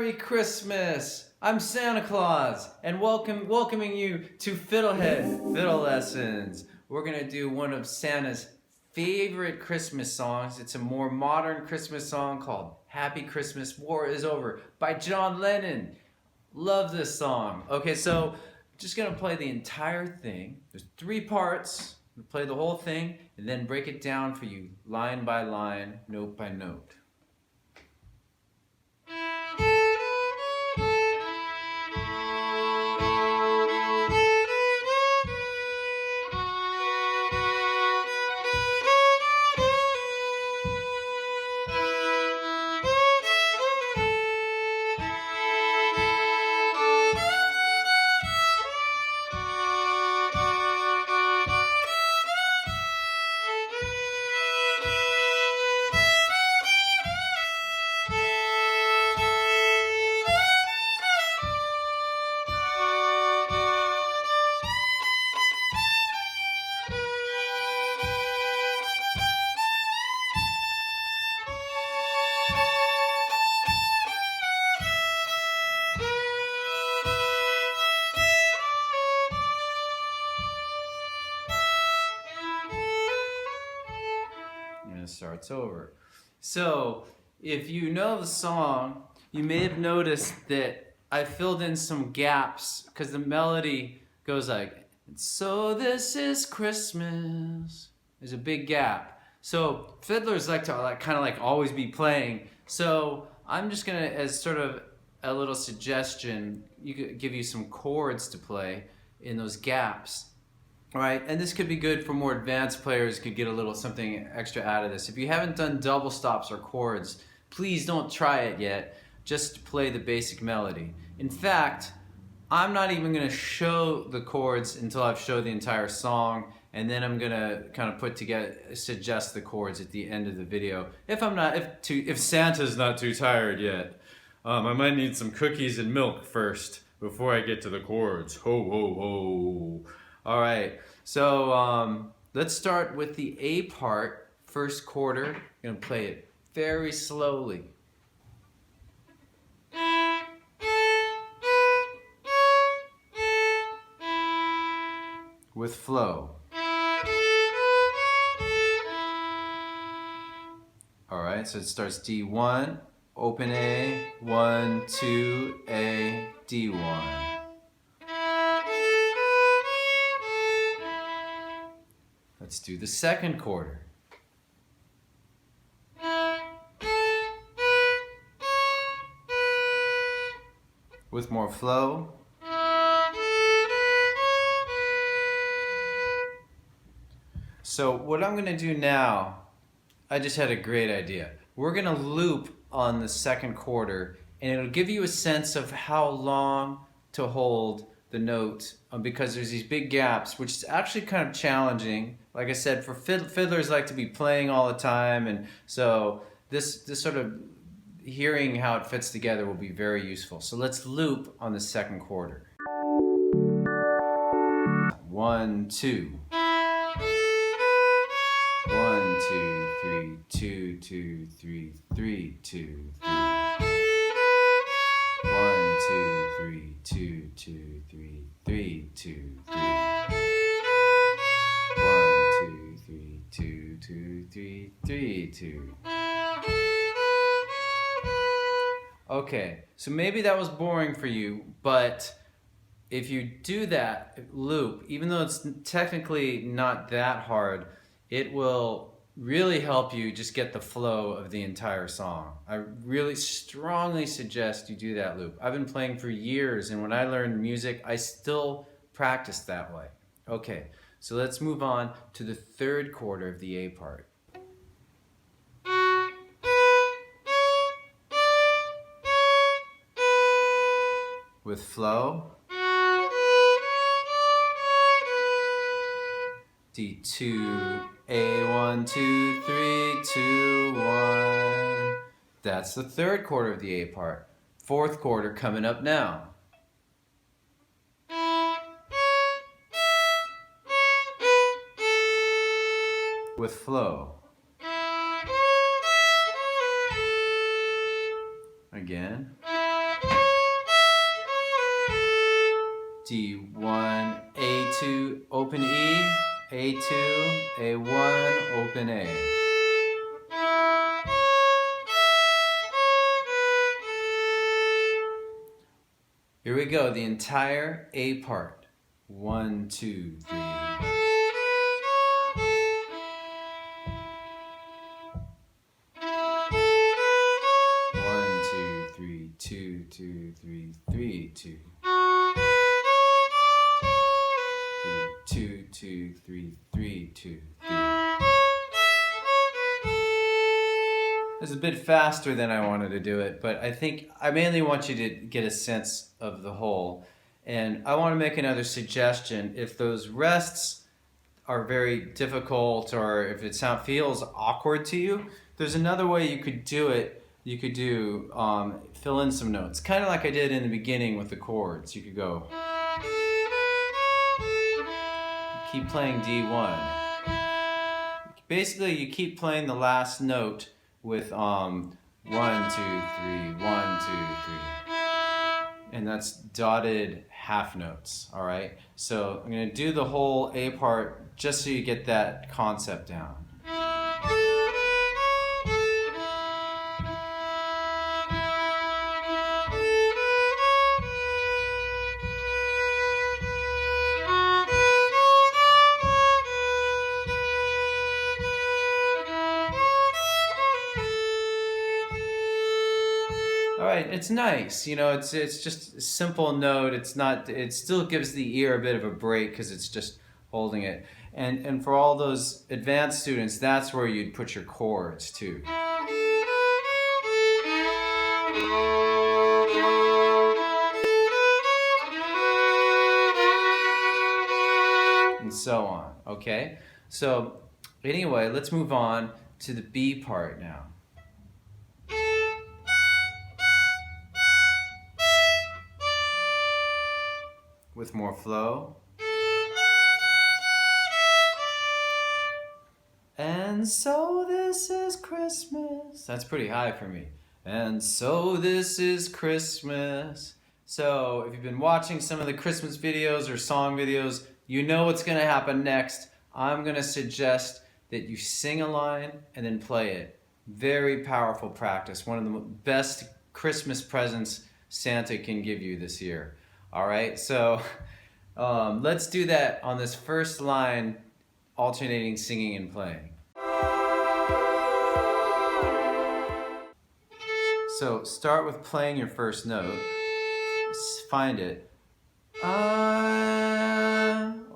Merry Christmas! I'm Santa Claus, and welcoming you to FiddleHed Fiddle Lessons. We're gonna do one of Santa's favorite Christmas songs. It's a more modern Christmas song called Happy Christmas, War is Over by John Lennon. Love this song. Okay, so just gonna play the entire thing. There's 3 parts. We'll play the whole thing and then break it down for you line by line, note by note. And it starts over. So if you know the song, you may have noticed that I filled in some gaps because the melody goes like, so this is Christmas. There's a big gap. So fiddlers like to kind of always be playing. So I'm just gonna, as sort of a little suggestion, give you some chords to play in those gaps. All right, and this could be good for more advanced players, could get a little something extra out of this. If you haven't done double stops or chords, please don't try it yet. Just play the basic melody. In fact, I'm not even going to show the chords until I've showed the entire song, and then I'm going to kind of suggest the chords at the end of the video. If Santa's not too tired yet, I might need some cookies and milk first before I get to the chords. Ho ho ho. All right, so let's start with the A part, first quarter. I'm gonna play it very slowly. With flow. All right, so it starts D1, open A, 1, 2, A, D1. Let's do the second quarter. With more flow. So what I'm going to do now, I just had a great idea. We're going to loop on the second quarter, and it'll give you a sense of how long to hold the note, because there's these big gaps, which is actually kind of challenging. Like I said, for fiddlers like to be playing all the time, and so this sort of hearing how it fits together will be very useful. So let's loop on the second quarter. 1, 2. 1, 2, 3, 2, 2, 3, 3, 2, 3. 1, 2, 3, 2, 2, 3, 3, 2, 3. 1, 2, 3, 2, 2, 3, 3, 2. Okay, so maybe that was boring for you, but if you do that loop, even though it's technically not that hard, it will really help you just get the flow of the entire song. I really strongly suggest you do that loop. I've been playing for years, and when I learned music, I still practice that way. Okay, so let's move on to the third quarter of the A part. With flow. D2, A1, 2, 3, 2, 1. That's the third quarter of the A part. Fourth quarter coming up now. With flow. Again. D1, A2, open E, A2, A1, open A. Here we go, the entire A part. 1, 2, 3. 1, 2, 3, 2, 2, 3, 3, 2. 2, 2, 3, 3, 2, 3. It's a bit faster than I wanted to do it, but I think I mainly want you to get a sense of the whole. And I want to make another suggestion. If those rests are very difficult or if it feels awkward to you, there's another way you could do it. You could do, fill in some notes. Kind of like I did in the beginning with the chords. You could go, keep playing D1. Basically, you keep playing the last note with 1, 2, 3, 1, 2, 3. And that's dotted half notes, all right? So I'm gonna do the whole A part just so you get that concept down. All right, it's nice, you know, it's just a simple note. It's not, it still gives the ear a bit of a break because it's just holding it. And for all those advanced students, that's where you'd put your chords too. And so on, okay? So anyway, let's move on to the B part now. With more flow. And so this is Christmas. That's pretty high for me. And so this is Christmas. So if you've been watching some of the Christmas videos or song videos, you know what's gonna happen next. I'm gonna suggest that you sing a line and then play it. Very powerful practice. One of the best Christmas presents Santa can give you this year. All right, so let's do that on this first line, alternating singing and playing. So start with playing your first note, find it, or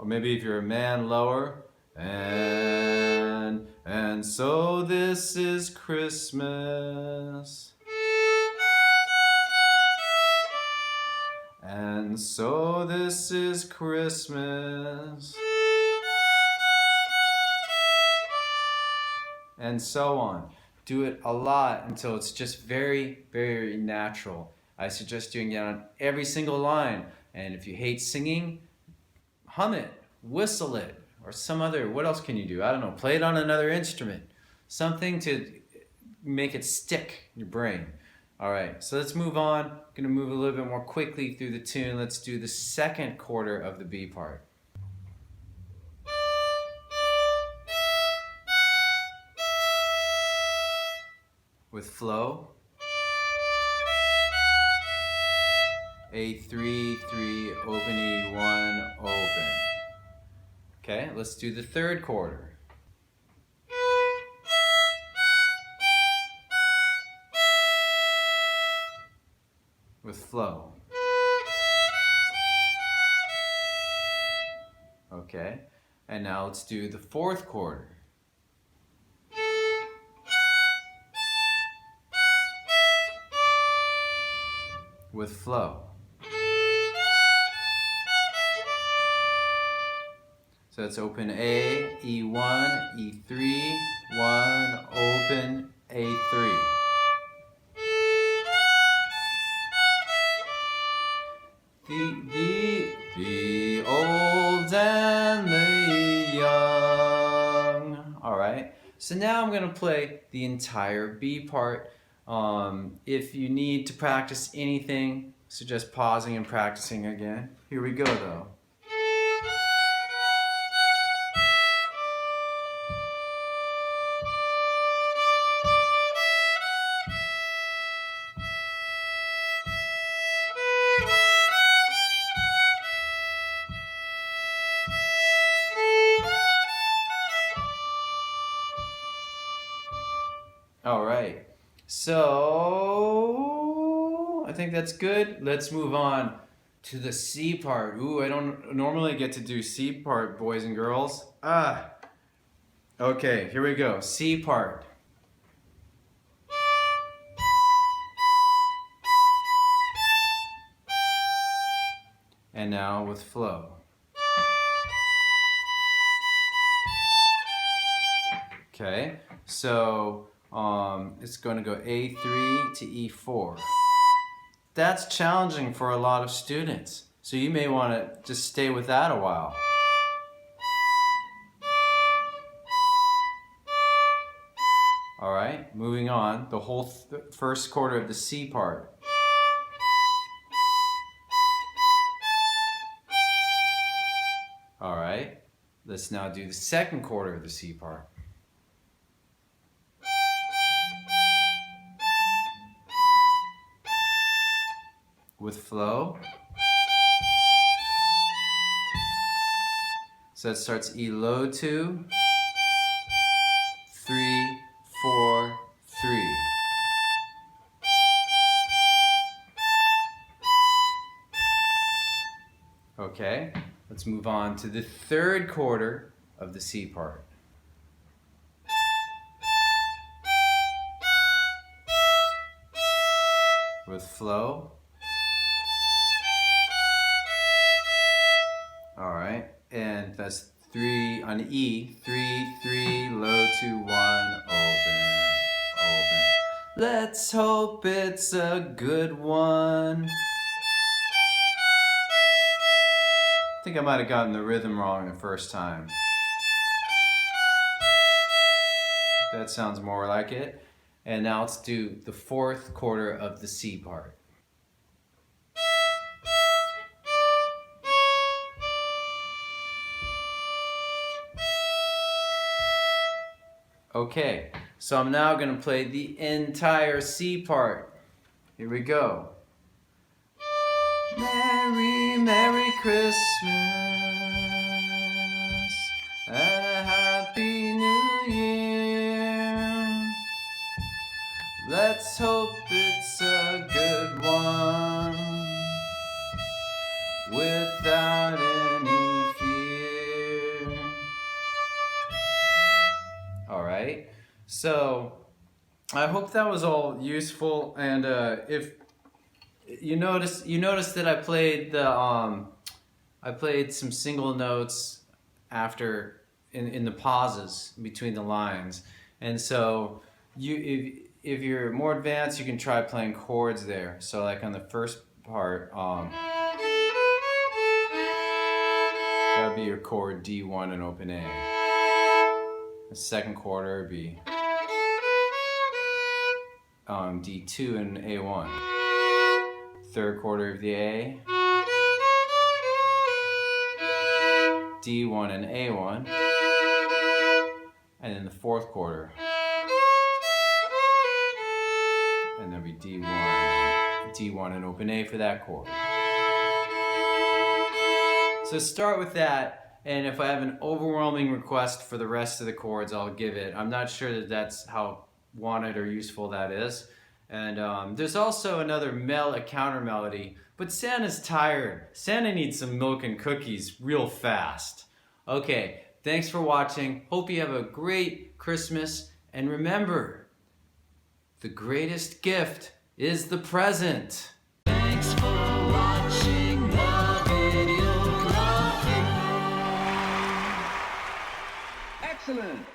maybe if you're a man, lower, and so this is Christmas. And so this is Christmas. And so on. Do it a lot until it's just very, very natural. I suggest doing it on every single line. And if you hate singing, hum it, whistle it, or some other, what else can you do? I don't know, play it on another instrument. Something to make it stick in your brain. All right, so let's move on. I'm gonna move a little bit more quickly through the tune. Let's do the second quarter of the B part. With flow. A3, 3, open E1, open. Okay, let's do the third quarter. With flow. Okay, and now let's do the fourth quarter. With flow. So that's open A, E1, E3, 1, open, A3. The old and the young. All right, so now I'm gonna play the entire B part. If you need to practice anything, suggest pausing and practicing again. Here we go though. All right, so I think that's good. Let's move on to the C part. Ooh, I don't normally get to do C part, boys and girls. Okay, here we go. C part. And now with flow. Okay, so it's going to go A3 to E4. That's challenging for a lot of students, so you may want to just stay with that a while. All right, moving on, the whole first quarter of the C part. All right, let's now do the second quarter of the C part. With flow. So it starts E low 2, 3, 4, 3. Okay, let's move on to the third quarter of the C part. With flow. All right, and that's 3 on E, 3, 3, low 2, 1, open, open. Let's hope it's a good one. I think I might have gotten the rhythm wrong the first time. That sounds more like it. And now let's do the fourth quarter of the C part. Okay, so I'm now going to play the entire C part. Here we go. Merry, Merry Christmas and a Happy New Year. Let's hope it's a good one without any fear. All right, so I hope that was all useful, and if you notice that I played some single notes after in the pauses between the lines, and so if you're more advanced, you can try playing chords there. So like on the first part, that would be your chord D1 and open A. The second quarter would be D2 and A1. Third quarter of the A, D1 and A1, and then the fourth quarter, and then be D1 and open A for that chord. So start with that, and if I have an overwhelming request for the rest of the chords, I'll give it. I'm not sure that that's how wanted or useful that is. And there's also another a counter melody, but Santa's tired. Santa needs some milk and cookies real fast. Okay, thanks for watching. Hope you have a great Christmas. And remember, the greatest gift is the present. Thanks for watching the video. Love you. Excellent.